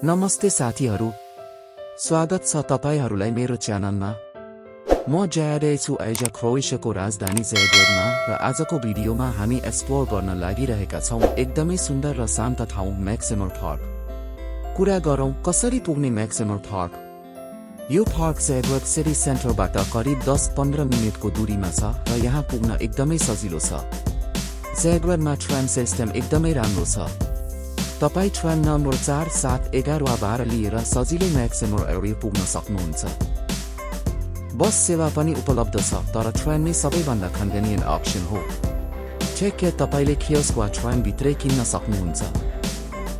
नमस्ते साथीहरू, स्वागत छ तपाईहरूलाई मेरो च्यानलमा। म छु क्रोएसियाको राजधानी ज़ाग्रेबमा र आजको भिडियोमा हामी एक्सप्लोर गर्न लागिरहेका छौं एकदमै सुन्दर र शान्त ठाउँ मैक्सिमिर पार्क। कुरा गरौँ कसरी पुग्ने मैक्सिमिर पार्क। यो पार्क ज़ाग्रेब सिटी सेन्टरबाट करिब 10-15 मिनेटको दूरीमा छ र यहाँ पुग्न एकदमै सजिलो छ। ज़ाग्रेबमा ट्रेन सिस्टम एकदमै राम्रो छ। तपाई ट्रेन नम्बर 4, 7, 11 वा 12 लिएर सजिलै मैक्सिमिर एरिया पुग्न सक्नुहुन्छ। बस सेवा पनि उपलब्ध छ, तर ट्रेन नै सबैभन्दा कन्भिनियन्ट अप्सन हो। ठ्याक्कै तपाईले कियोस्क वा ट्रेन भित्रै किन्न सक्नुहुन्छ।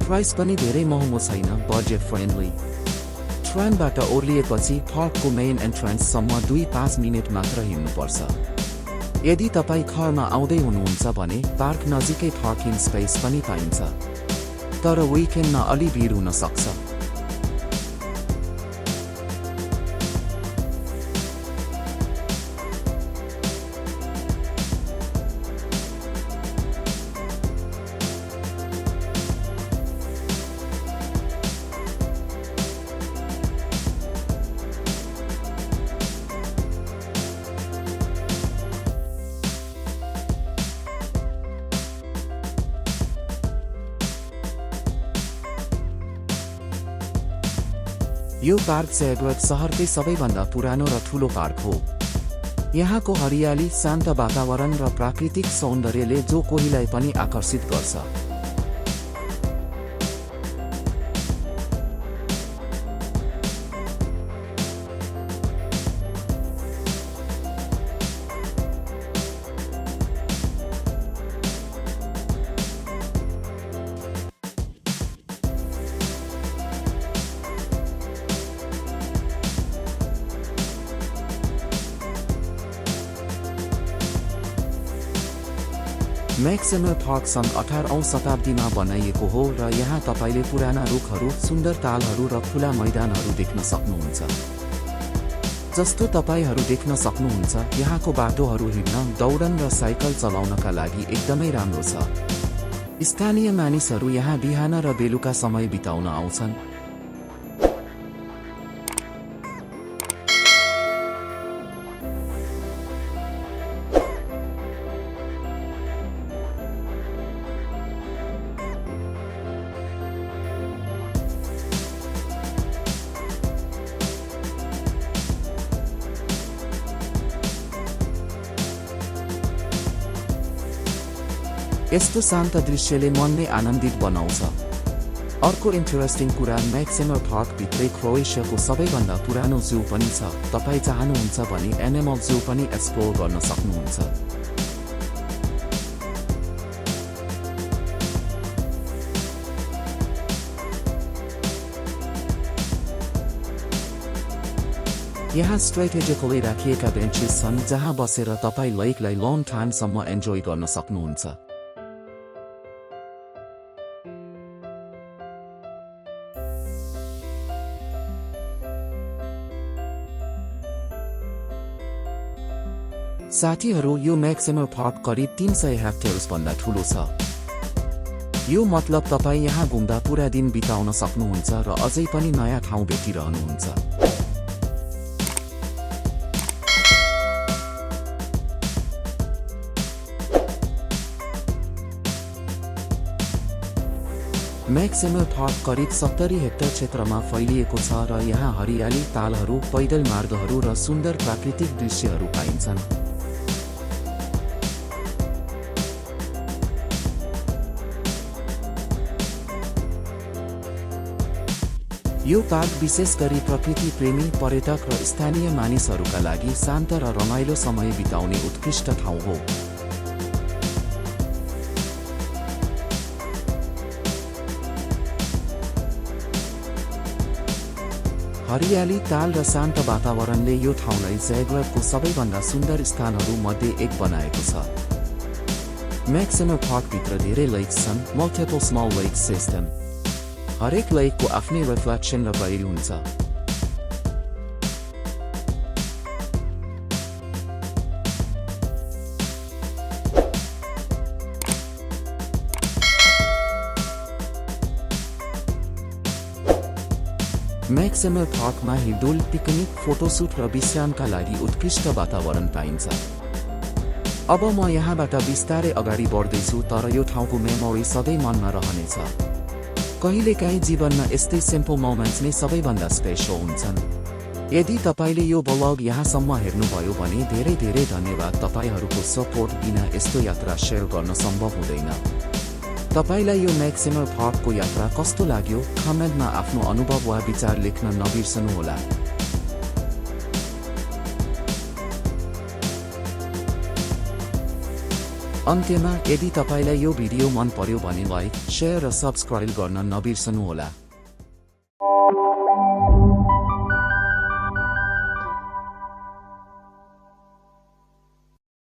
प्राइस पनि धेरै महँगो छैन, बजेट फ्रेन्डली। ट्रेनबाट ओर्लिएपछि पार्कको मेन एन्ट्रेन्ससम्म 2-5 मिनेट मात्र हिँड्नुपर्छ। यदि तपाई घरमा आउँदै हुनुहुन्छ भने पार्क नजिकै पार्किङ स्पेस पनि पाइन्छ, तर विकेन्डमा अलि भिड हुन सक्छ। यो पार्क ज़ाग्रेब शहरकै सबैभन्दा पुरानो र ठूलो पार्क हो। यहाँको हरियाली, शान्त वातावरण र प्राकृतिक सौन्दर्यले जो कोहीलाई पनि आकर्षित गर्छ। मैक्सिमिर पार्क सन् 18औं शताब्दीमा बनाइएको हो र यहाँ तपाईले पुराना रुखहरू, सुन्दर तालहरू र खुला मैदानहरू देख्न सक्नुहुन्छ। जस्तो तपाईहरू देख्न सक्नुहुन्छ, यहाँको बाटोहरू हिँड्न, दौडन र साइकल चलाउनका लागि एकदमै राम्रो छ। स्थानीय मानिसहरू यहाँ बिहान र बेलुका समय बिताउन आउँछन्। यस्तो शान्त दृश्यले मन नै आनन्दित बनाउँछ। अर्को इन्ट्रेस्टिङ कुरा, मैक्सिमिर पार्क भित्रै क्रोएसियाको सबैभन्दा पुरानो जू पनि छ। तपाई चाहनुहुन्छ भने एनिमल जू पनि एक्सप्लोर गर्न सक्नुहुन्छ। यहाँ स्ट्रेटेजिकली राखिएका बेन्चेस छन् जहाँ बसेर तपाई लेकलाई लङ टाइमसम्म एन्जोय गर्न सक्नुहुन्छ। साथीहरू, यो मैक्सिमिर पार्क करिब 300 हेक्टेयर्स भन्दा ठूलो छ। यो मतलब तपाई यहाँ घुम्दा पूरा दिन बिताउन सक्नुहुन्छ र अझै पनि नयाँ ठाउँ भेटिरहनुहुन्छ। मैक्सिमिर पार्क करिब 70 हेक्टर क्षेत्रमा फैलिएको छ र यहाँ हरियाली, तालहरू, पैदल मार्गहरू र सुन्दर प्राकृतिक दृश्यहरू पाइन्छन्। यो पार्क विशेष गरी प्रकृति प्रेमी, पर्यटक र स्थानीय मानिसहरूका लागि शान्त र रमाइलो समय बिताउने उत्कृष्ट ठाउँ हो। हरियाली, ताल र शान्त वातावरणले यो ठाउँलाई ज़ाग्रेबको सबैभन्दा सुन्दर स्थानहरू मध्ये एक बनाएको छ। मैक्सिमिर पार्कभित्र धेरै लेक्स छन्, मल्टिपल स्मल लेक सिस्टम। हरेक लेकको आफ्नै रिफ्लेक्सन र गहिर हुन्छ। मैक्सिमर पार्कमा हिडोल पिकनिक फोटोशूट र विश्रामका लागि उत्कृष्ट वातावरण पाइन्छ। अब म यहाँबाट बिस्तारै अगाडि बढ्दैछु, तर यो ठाउँको मेमोरी सधैँ मनमा रहनेछ। कहिलेकाहीँ जीवनमा यस्तै सिम्पल मोमेन्ट्स नै सबैभन्दा स्पेशल हुन्छन्। यदि तपाईले यो ब्लग यहाँसम्म हेर्नुभयो भने धेरै धेरै धन्यवाद। तपाईहरूको सपोर्ट बिना यस्तो यात्रा शेयर गर्न सम्भव हुँदैन। तपाईलाई यो मैक्सिमर पार्कको यात्रा कस्तो लाग्यो कमेन्टमा आफ्नो अनुभव वा विचार लेख्न नबिर्सनुहोला। अन्त्यमा यदि तपाईलाई यो भिडियो मन पर्यो भने लाइक, शेयर र सब्स्क्राइब गर्न नबिर्सनुहोला।